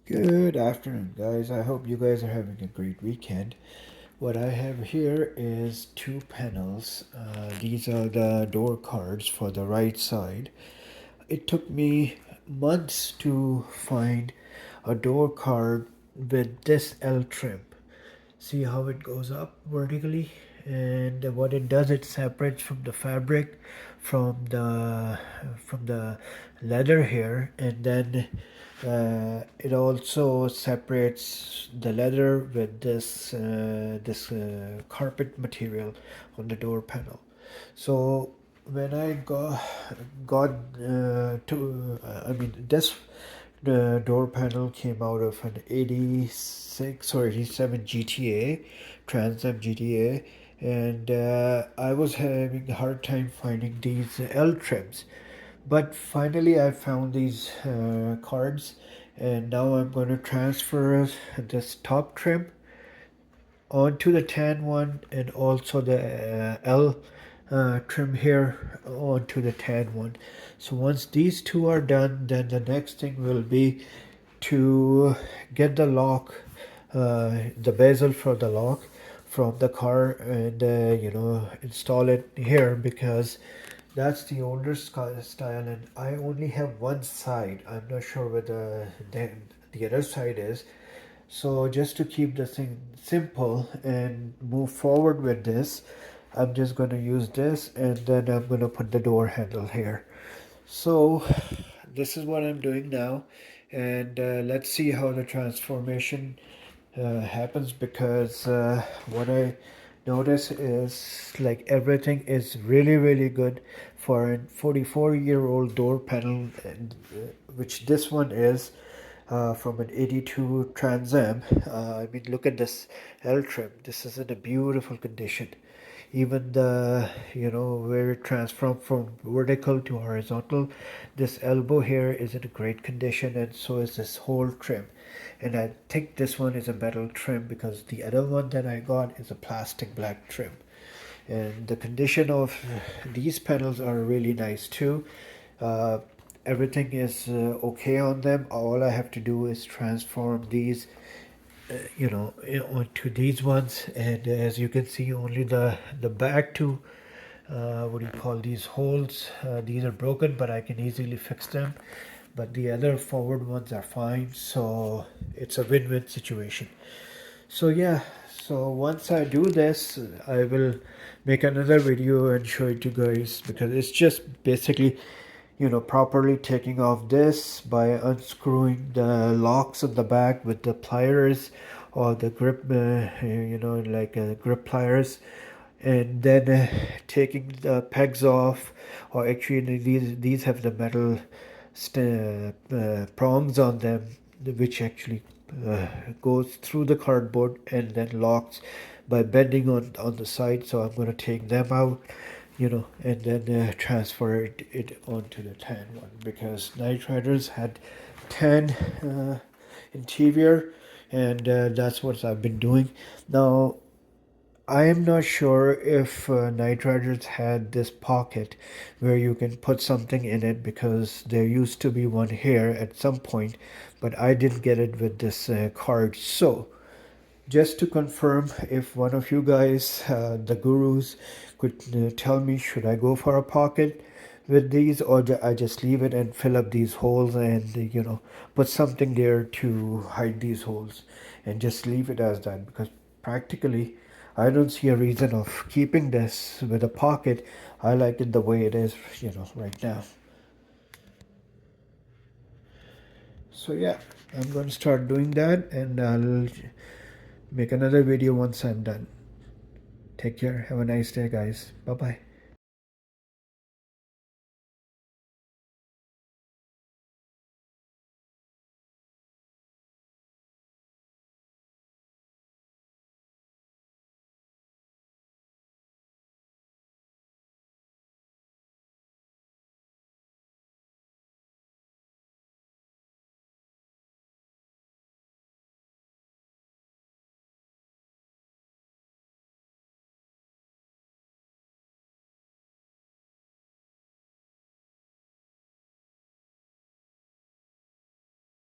Good afternoon, guys. I hope you guys are having a great weekend. What I have here is two panels. These are the door cards for the right side. It took me months to find a door card with this L trim. See how it goes up vertically, and what it does, it separates from the fabric, from the leather here, and then it also separates the leather with this carpet material on the door panel. So when I got I mean, this the door panel came out of an 86 or 87 GTA, Trans Am GTA, and I was having a hard time finding these L trims. But finally, I found these cards, and now I'm going to transfer this top trim onto the tan one, and also the L trim here onto the tan one. So once these two are done, then the next thing will be to get the lock, the bezel for the lock from the car, and install it here, because that's the older style, and I only have one side. I'm not sure whether the other side is. So just to keep the thing simple and move forward with this, I'm just going to use this, and then I'm going to put the door handle here. So this is what I'm doing now, and let's see how the transformation happens, because what I notice is, like, everything is really good for a 44-year-old door panel, and, which this one is from an 82 Trans Am. I mean, look at this L trim. This is in a beautiful condition. Even the, where it transformed from vertical to horizontal, this elbow here is in a great condition, and so is this whole trim. And I think this one is a metal trim, because the other one that I got is a plastic black trim. And the condition of these panels are really nice too. Everything is okay on them. All I have to do is transform these onto these ones, and as you can see, only the back two, what do you call these holes, these are broken, but I can easily fix them. But the other forward ones are fine, so it's a win-win situation. So yeah, so once I do this, I will make another video and show it to you guys, because it's just basically, properly taking off this by unscrewing the locks on the back with the pliers, or the grip, grip pliers, and then taking the pegs off, or actually these have the metal prongs on them, which actually goes through the cardboard and then locks by bending on the side. So I'm going to take them out, and then transfer it onto the tan one, because Night Riders had tan interior, and that's what I've been doing. Now, I am not sure if Night Riders had this pocket where you can put something in it, because there used to be one here at some point, but I didn't get it with this card. So just to confirm, if one of you guys, the gurus, could tell me, should I go for a pocket with these, or I just leave it and fill up these holes, and put something there to hide these holes, and just leave it as that? Because practically I don't see a reason of keeping this with a pocket. I like it the way it is, right now. So yeah, I'm going to start doing that, and I'll make another video once I'm done. Take care. Have a nice day, guys. Bye bye.